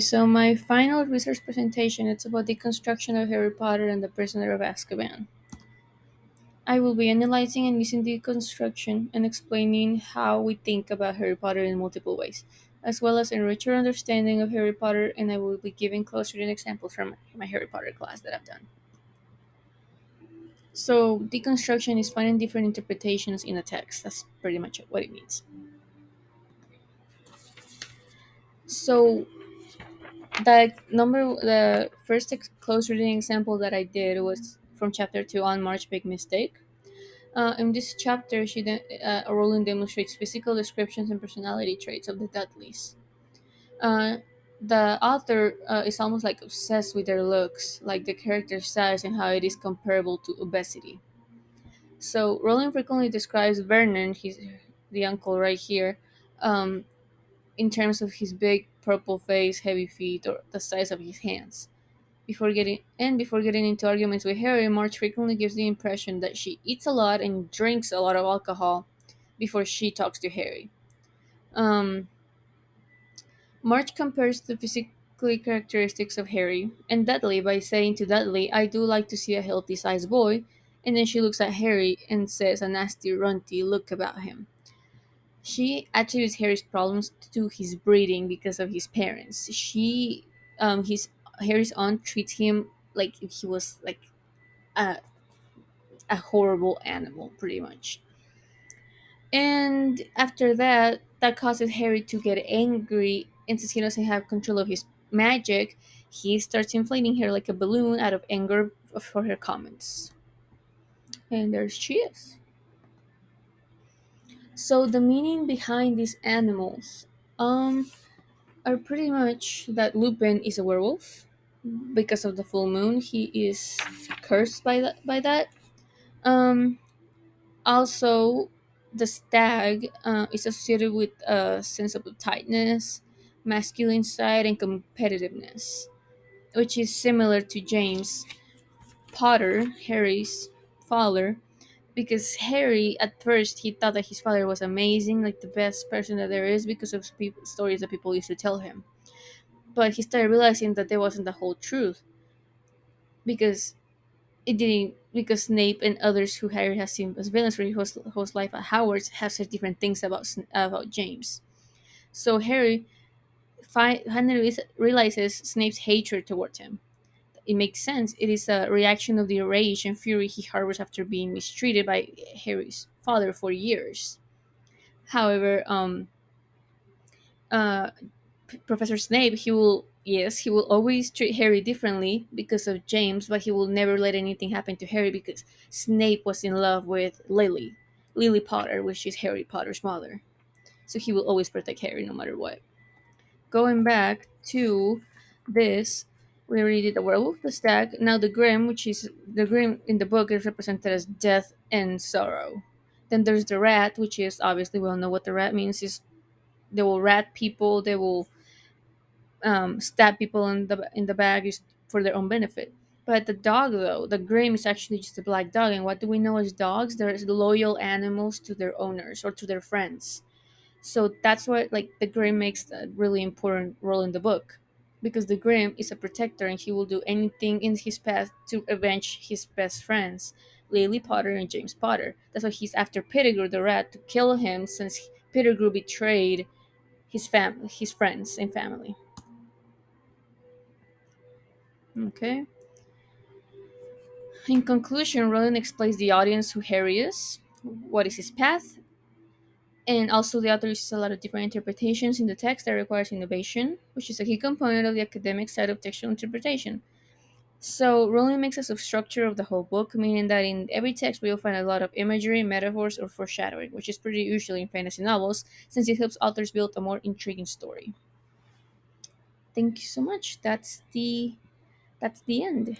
So my final research presentation is about the construction of Harry Potter and the Prisoner of Azkaban. I will be analyzing and using the construction and explaining how we think about Harry Potter in multiple ways, as well as enrich your understanding of Harry Potter, and I will be giving closer examples from my Harry Potter class that I've done. So deconstruction is finding different interpretations in a text. That's pretty much what it means. So the first close reading example that I did was from chapter 2 on March Big Mistake. In this chapter, Rowling demonstrates physical descriptions and personality traits of the Dudleys. Uh, the author is almost like obsessed with their looks, like the character size and how it is comparable to obesity. So Rowling frequently describes Vernon, the uncle right here, um, in terms of his big purple face, heavy feet, or the size of his hands. Before getting into arguments with Harry, March frequently gives the impression that she eats a lot and drinks a lot of alcohol before she talks to Harry. Um, March compares the physically characteristics of Harry and Dudley by saying to Dudley, "I do like to see a healthy sized boy," and then she looks at Harry and says a nasty runty look about him. She attributes Harry's problems to his breeding because of his parents. His Harry's aunt treats him like if he was like a, a horrible animal, pretty much. And after that, that causes Harry to get angry, and since he doesn't have control of his magic, he starts inflating her like a balloon out of anger for her comments. And there she is. So the meaning behind these animals, are pretty much that Lupin is a werewolf because of the full moon. He is cursed by that. Um, Also, the stag is associated with a sense of tightness, masculine side, and competitiveness, which is similar to James Potter, Harry's father, because Harry at first he thought that his father was amazing, like the best person that there is because of stories that people used to tell him. But he started realizing that there wasn't the whole truth because it didn't because Snape and others who Harry has seen as villains for his whole life at Hogwarts have said different things about James. So Harry finally realizes Snape's hatred towards him. It makes sense. It is a reaction of the rage and fury he harbors after being mistreated by Harry's father for years. However, uh, Professor Snape, he will always treat Harry differently because of James, but he will never let anything happen to Harry because Snape was in love with Lily Potter, which is Harry Potter's mother. So he will always protect Harry no matter what. Going back to this, we already did the werewolf, the stag. Now the grim, which is the grim in the book, is represented as death and sorrow. Then there's the rat, which is obviously we all know what the rat means. Is they will rat people. They will stab people in the back is for their own benefit. But the dog, though, the Grim is actually just a black dog. And what do we know as dogs? They're loyal animals to their owners or to their friends. So that's what like the Grim makes a really important role in the book, because the Grim is a protector and he will do anything in his path to avenge his best friends, Lily Potter and James Potter. That's why he's after Pettigrew the rat to kill him, since Pettigrew betrayed his friends and family. Okay. In conclusion, Rowling explains the audience who Harry is, what is his path, and also the author uses a lot of different interpretations in the text that requires innovation, which is a key component of the academic side of textual interpretation. So Rowling makes a substructure of the whole book, meaning that in every text we will find a lot of imagery, metaphors, or foreshadowing, which is pretty usual in fantasy novels, since it helps authors build a more intriguing story. Thank you so much. That's the end.